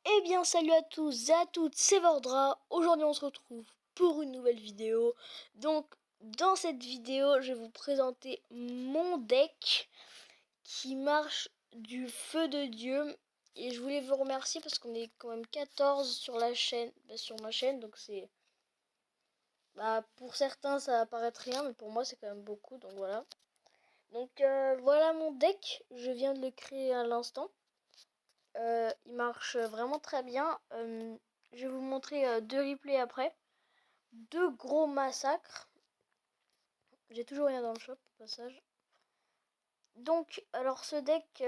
Eh bien salut à tous et à toutes, c'est Vordra. Aujourd'hui on se retrouve pour une nouvelle vidéo. Donc dans cette vidéo je vais vous présenter mon deck qui marche du feu de Dieu. Et je voulais vous remercier parce qu'on est quand même 14 sur la chaîne, sur ma chaîne. Donc c'est... pour certains ça va paraître rien mais pour moi c'est quand même beaucoup. Donc voilà. Donc voilà mon deck, je viens de le créer à l'instant. Il marche vraiment très bien. Je vais vous montrer deux replays après. Deux gros massacres. J'ai toujours rien dans le shop au passage. Donc, alors ce deck,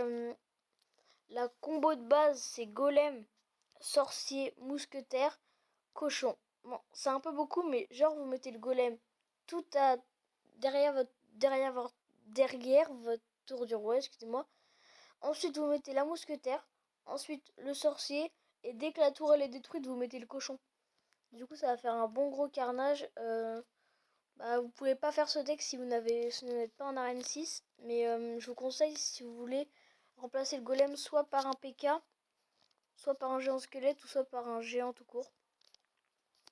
la combo de base c'est golem, sorcier, mousquetaire, cochon. Bon, c'est un peu beaucoup, mais genre vous mettez le golem tout à derrière votre tour du roi, excusez-moi. Ensuite vous mettez la mousquetaire, ensuite le sorcier, et dès que la tour elle est détruite, vous mettez le cochon. Du coup ça va faire un bon gros carnage. Vous pouvez pas faire ce deck si vous n'êtes pas en arène 6, mais je vous conseille si vous voulez remplacer le golem soit par un PK, soit par un géant squelette, ou soit par un géant tout court.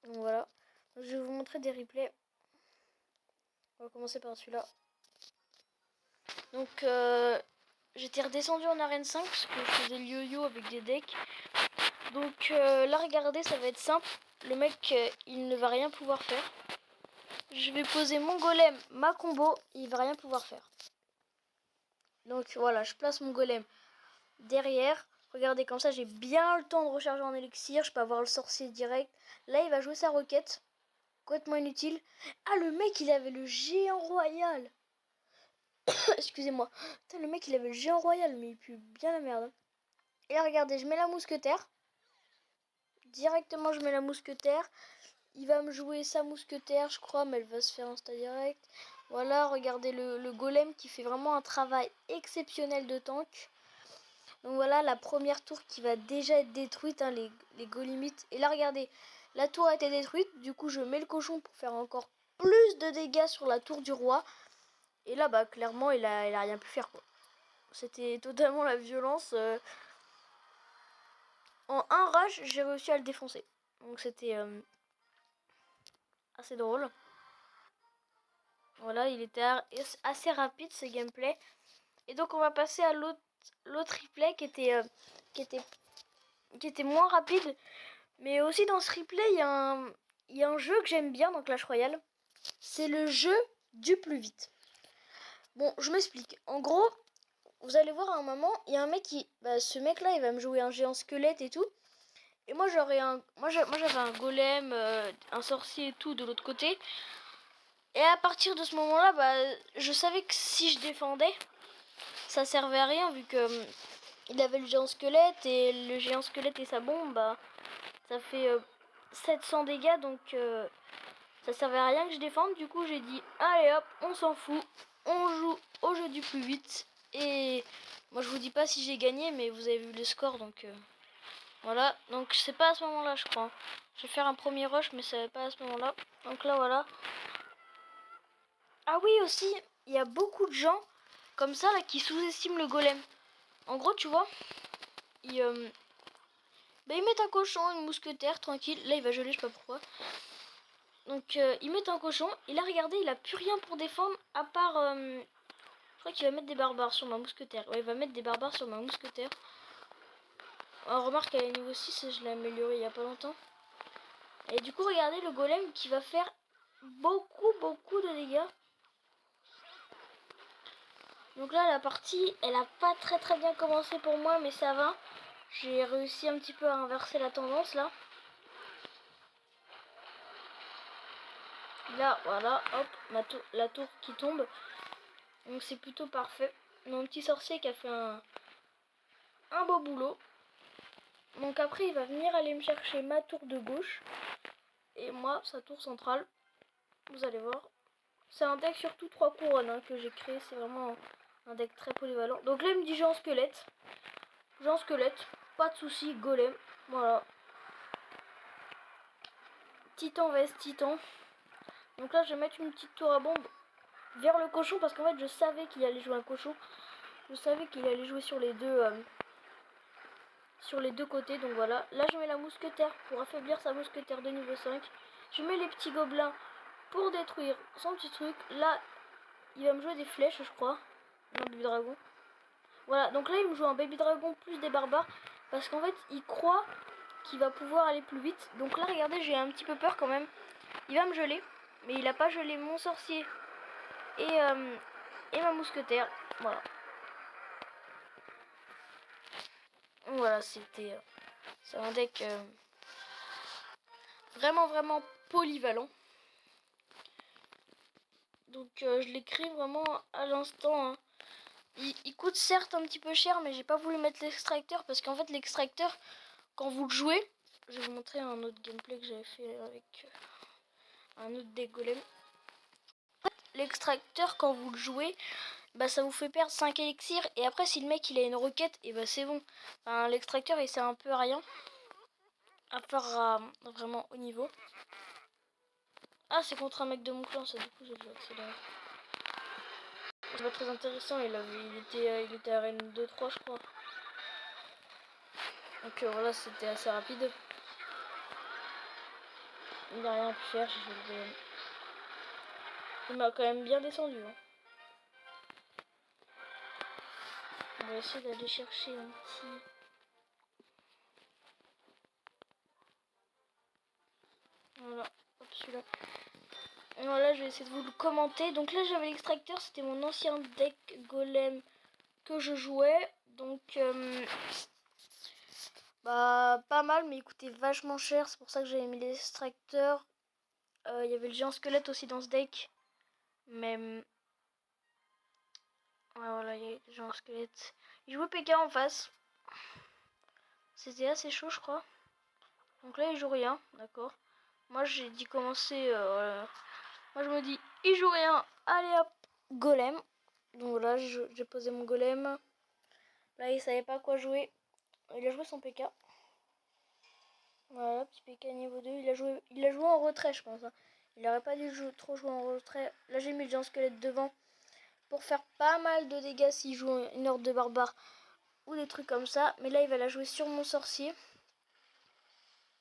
Donc voilà. Donc, je vais vous montrer des replays. On va commencer par celui-là. Donc j'étais redescendu en arène 5 parce que je faisais le yo-yo avec des decks. Donc là regardez, ça va être simple. Le mec il ne va rien pouvoir faire. Je vais poser mon golem, ma combo, il va rien pouvoir faire. Donc voilà, je place mon golem derrière. Regardez, comme ça j'ai bien le temps de recharger en élixir. Je peux avoir le sorcier direct. Là il va jouer sa roquette. Complètement inutile. Ah, le mec il avait le géant royal. Excusez-moi. Putain, le mec il avait le géant royal, mais il pue bien la merde. Et là regardez, je mets la mousquetaire. Directement je mets la mousquetaire. Il va me jouer sa mousquetaire, je crois, mais elle va se faire insta direct. Voilà, regardez le golem qui fait vraiment un travail exceptionnel de tank. Donc voilà, la première tour qui va déjà être détruite, hein, les golemites. Et là, regardez, la tour a été détruite. Du coup, je mets le cochon pour faire encore plus de dégâts sur la tour du roi. Et là, clairement, il a rien pu faire, quoi. C'était totalement la violence. En un rush, j'ai réussi à le défoncer. Donc c'était assez drôle. Voilà, il était assez rapide ce gameplay. Et donc on va passer à l'autre replay qui était moins rapide. Mais aussi dans ce replay, il y a un jeu que j'aime bien dans Clash Royale. C'est le jeu du plus vite. Bon, je m'explique. En gros, vous allez voir à un moment, il y a un mec qui... ce mec-là, il va me jouer un géant squelette et tout. Et moi, j'avais un golem, un sorcier et tout de l'autre côté. Et à partir de ce moment-là, je savais que si je défendais, ça servait à rien vu que il avait le géant squelette et le géant squelette et sa bombe, ça fait 700 dégâts, donc ça servait à rien que je défende. Du coup j'ai dit allez hop, on s'en fout, on joue au jeu du plus vite. Et moi je vous dis pas si j'ai gagné, mais vous avez vu le score, donc voilà. Donc c'est pas à ce moment là, je crois. Je vais faire un premier rush, mais c'est pas à ce moment là. Donc là voilà. Ah oui, aussi il y a beaucoup de gens comme ça là qui sous-estiment le golem. En gros, tu vois, ils mettent un cochon, une mousquetaire, tranquille. Là, il va geler, je sais pas pourquoi. Donc, ils mettent un cochon. Et là, regardez, il a plus rien pour défendre à part... je crois qu'il va mettre des barbares sur ma mousquetaire. Ouais, il va mettre des barbares sur ma mousquetaire. Alors, remarque, elle est niveau 6, je l'ai amélioré il y a pas longtemps. Et du coup, regardez le golem qui va faire beaucoup de dégâts. Donc là, la partie, elle a pas très bien commencé pour moi, mais ça va. J'ai réussi un petit peu à inverser la tendance, là. Là, voilà, hop, la tour qui tombe. Donc c'est plutôt parfait. Mon petit sorcier qui a fait un beau boulot. Donc après, il va venir aller me chercher ma tour de gauche. Et moi, sa tour centrale. Vous allez voir. C'est un deck surtout 3 couronnes, hein, que j'ai créé. C'est vraiment un deck très polyvalent. Donc là, il me dit géant squelette. Géant squelette, pas de souci, golem. Voilà. Titan vs titan. Donc là, je vais mettre une petite tour à bombe vers le cochon parce qu'en fait, je savais qu'il allait jouer un cochon. Je savais qu'il allait jouer sur les deux sur les deux côtés. Donc voilà, là je mets la mousquetaire pour affaiblir sa mousquetaire de niveau 5. Je mets les petits gobelins pour détruire son petit truc. Là il va me jouer des flèches, je crois. Un baby dragon. Voilà, donc là il me joue un baby dragon plus des barbares. Parce qu'en fait il croit qu'il va pouvoir aller plus vite. Donc là regardez, j'ai un petit peu peur quand même. Il va me geler, mais il a pas gelé mon sorcier et ma mousquetaire. Voilà. Voilà, c'était c'est un deck vraiment polyvalent. Donc je l'écris vraiment à l'instant. Hein. Il coûte certes un petit peu cher, mais j'ai pas voulu mettre l'extracteur parce qu'en fait l'extracteur, quand vous le jouez, je vais vous montrer un autre gameplay que j'avais fait avec un autre deck golem. L'extracteur, quand vous le jouez, bah ça vous fait perdre 5 élixirs, et après si le mec il a une requête, et bah c'est bon. Enfin, l'extracteur il sert un peu à rien, à part vraiment haut niveau. Ah, c'est contre un mec de mon clan, ça, du coup j'ai dû accélérer. C'est pas très intéressant, il était à Rennes 2-3 je crois. Donc voilà, c'était assez rapide. Il n'a rien pu faire, j'ai fait le golem. Il m'a quand même bien descendu. Hein. On va essayer d'aller chercher un petit... Voilà, hop celui-là. Voilà, je vais essayer de vous le commenter. Donc là j'avais l'extracteur, c'était mon ancien deck golem que je jouais. Donc bah pas mal, mais il coûtait vachement cher, c'est pour ça que j'avais mis l'extracteur. Il y avait le géant squelette aussi dans ce deck. Mais ouais, voilà, il y a le géant squelette. Il jouait PK en face. C'était assez chaud je crois. Donc là il joue rien, d'accord. Moi j'ai dit commencer. Moi je me dis il joue rien. Allez hop, golem. Donc voilà, j'ai posé mon golem. Là il savait pas quoi jouer. Il a joué son PK. Voilà, petit PK niveau 2. Il a joué en retrait je pense. Hein. Il aurait pas dû trop jouer en retrait. Là j'ai mis le géant squelette devant. Pour faire pas mal de dégâts s'il joue une horde de barbares. Ou des trucs comme ça. Mais là il va la jouer sur mon sorcier.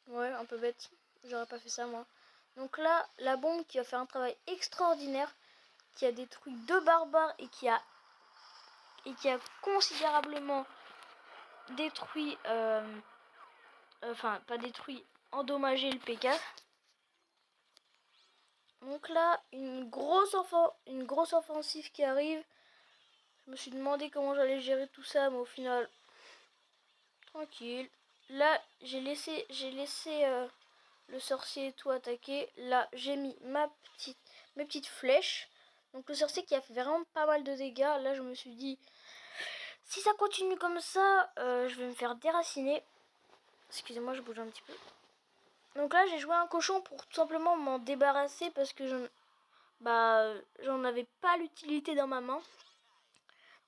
Ouais, un peu bête. J'aurais pas fait ça moi. Donc là, la bombe qui va faire un travail extraordinaire, qui a détruit 2 barbares et qui a considérablement détruit, enfin pas détruit, endommagé le PK. Donc là, une grosse offensive qui arrive. Je me suis demandé comment j'allais gérer tout ça, mais au final, tranquille. Là, j'ai laissé le sorcier et tout attaquer. Là, j'ai mis mes petites flèches. Donc le sorcier qui a fait vraiment pas mal de dégâts. Là, je me suis dit, si ça continue comme ça, je vais me faire déraciner. Excusez-moi, je bouge un petit peu. Donc là, j'ai joué un cochon pour tout simplement m'en débarrasser parce que j'en avais pas l'utilité dans ma main.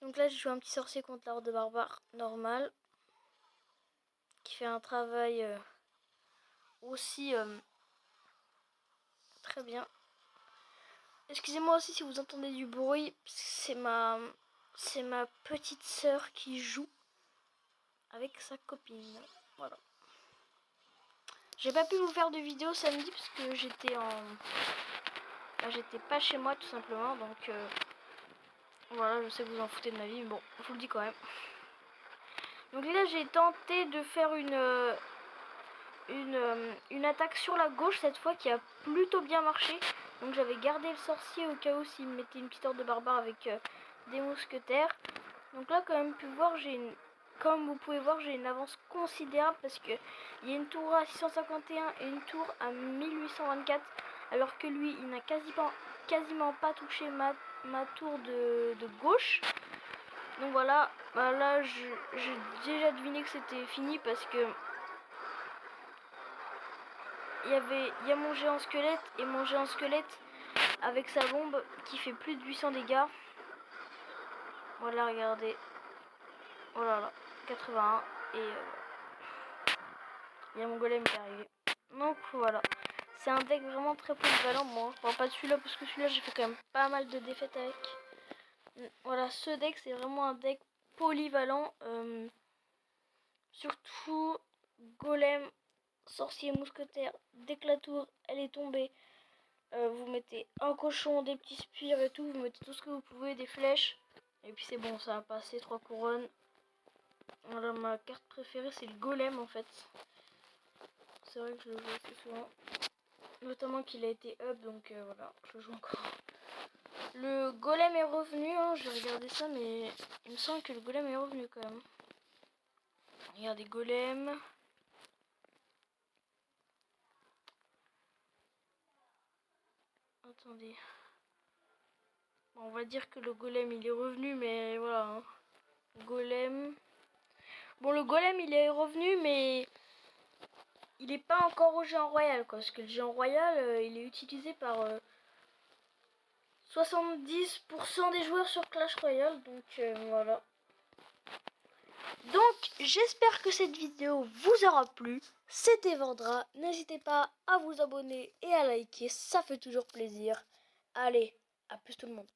Donc là, j'ai joué un petit sorcier contre la horde de barbares normal. Qui fait un travail aussi très bien. Excusez-moi aussi si vous entendez du bruit, c'est ma petite sœur qui joue avec sa copine. Voilà. J'ai pas pu vous faire de vidéo samedi parce que j'étais j'étais pas chez moi tout simplement, donc voilà, je sais que vous en foutez de ma vie, mais bon, je vous le dis quand même. Donc là, j'ai tenté de faire une attaque sur la gauche cette fois qui a plutôt bien marché. Donc j'avais gardé le sorcier au cas où s'il me mettait une petite horde de barbares avec des mousquetaires. Donc là, comme vous pouvez voir, j'ai une avance considérable parce que il y a une tour à 651 et une tour à 1824, alors que lui, il n'a quasiment pas touché ma tour de gauche. Donc voilà, bah là, j'ai déjà deviné que c'était fini parce que il y a mon géant squelette et mon géant squelette avec sa bombe qui fait plus de 800 dégâts. Voilà, regardez. Oh là là, 81 et il y a mon golem qui est arrivé. Donc voilà, c'est un deck vraiment très polyvalent. Moi, enfin, pas celui-là parce que celui-là j'ai fait quand même pas mal de défaites avec. Voilà, ce deck c'est vraiment un deck polyvalent. Surtout golem, sorcier, mousquetaire. Dès que la tour elle est tombée, vous mettez un cochon, des petits spires et tout. Vous mettez tout ce que vous pouvez, des flèches. Et puis c'est bon, ça va passer 3 couronnes. Voilà, ma carte préférée c'est le golem en fait. C'est vrai que je le joue assez souvent. Notamment qu'il a été up, donc voilà, je joue encore. Le golem est revenu, hein, j'ai regardé ça, mais il me semble que le golem est revenu quand même. Regardez, golem. Attendez. Bon, on va dire que le golem il est revenu, mais voilà. Hein. Golem. Bon, le golem il est revenu, mais il n'est pas encore au géant royal, quoi. Parce que le géant royal, il est utilisé par 70% des joueurs sur Clash Royale, donc voilà. Donc j'espère que cette vidéo vous aura plu. C'était Vendra, n'hésitez pas à vous abonner et à liker, ça fait toujours plaisir. Allez, à plus tout le monde.